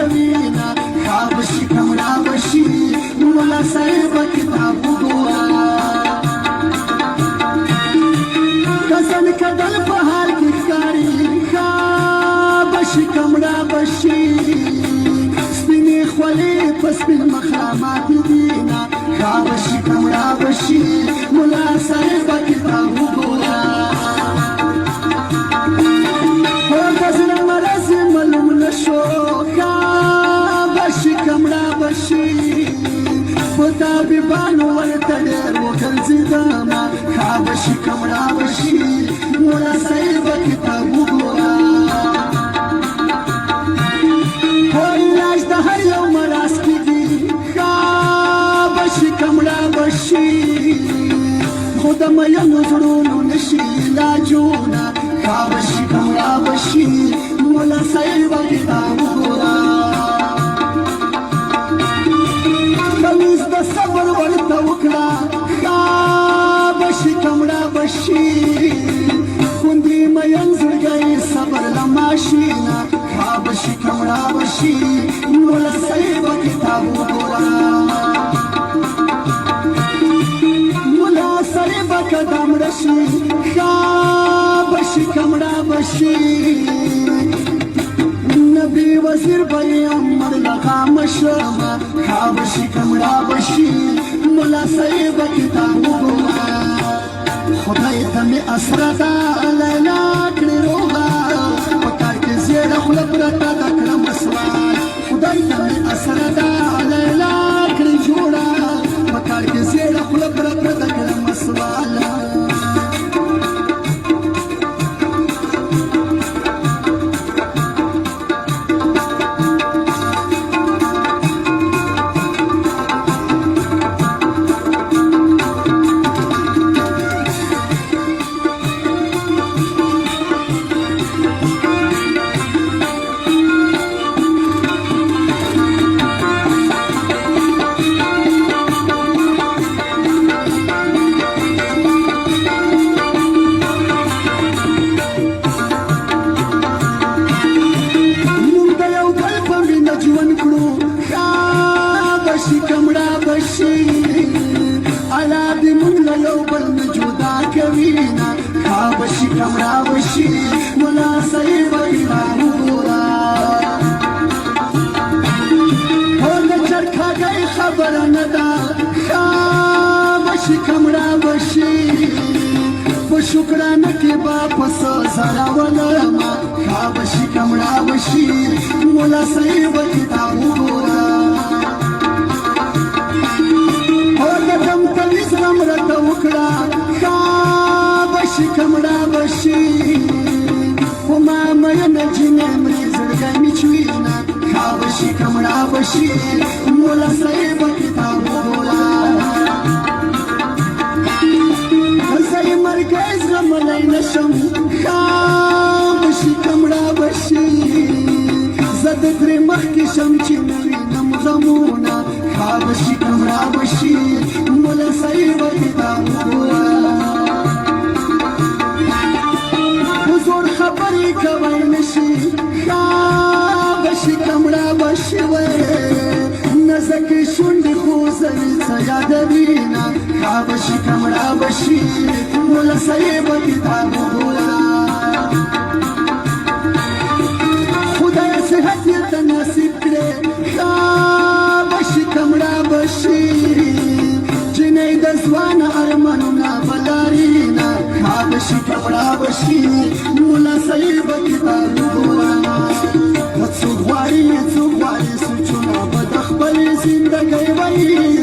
کوینا خابشي کمرا بشي مولا صاحب کتاب وګورا کسن کدل په حال کې کاری خابشي کمرا بشي سپینې خولې په سپین مخامات دینا خابشي کمرا بشي مولا صاحب کتاب وګورا طبيبان ورتدير وكالزدامة خابشي كمرا بشي مولا سايبة كتاب وقورا هو علاج ده هر يوم راس كدي خابشي كمرا بشي خود ما ينظرون نشي لاجونا خابشي كمرا بشي مولا سايبة كتاب وقورا صبر ورته وکړه خابشي کمړه بشي خوندې مین زړګی صبر له ماشینه خابشي کمړه بشي مولا صاحب کتاب وګوره مولا صاحب قدم رشي خابشي کمړه بشي نبي وزير بي عمر لغا مشرما خابشي کمرا بشي مولا صاحب کتاب وګورا خدای ته می اسردا لیلا کړي روغا پکار کې زیړه خپل پرتا د کړم سوال خدای ته می اسردا لیلا کړي جوړا پکار کې زیړه خپل پرتا د کړم سوال خابشي کمرا بشي مولا صاحب کتاب وګورا هو د چرخا گئی خبر نه دا خابشي کمرا بشي په شکرانه کې واپس زرا ولما خابشي کمرا بشي مولا صاحب کتاب وګورا هو د دم تلیز رمرته وکړه خابشي کمرا بشي وما مين جنان زړګی می چوينا خابشي کمرا بشي مولا صاحب کتاب وګورا زي مرکز غملای نشم خابشي کمرا بشي زد در مخ کې شم چې نم غمونه خابشي کمرا بشي مولا صاحب کتاب وګورا خبرې کوي نشي خابشي کمرا بشي نزکې شونډې خو زوي څه یادوينا خابشي کمرا بشي مولا صاحب کتاب وګورا خدای صحت یې ته نصیب کړې خابشي کمرا بشي جنې د ځوان ارمانونه بلارینا خابشي کمرا بشي مولا صاحب کتاب وګورا څوک غواړي سوچونه به د خپلې زندګۍ وایي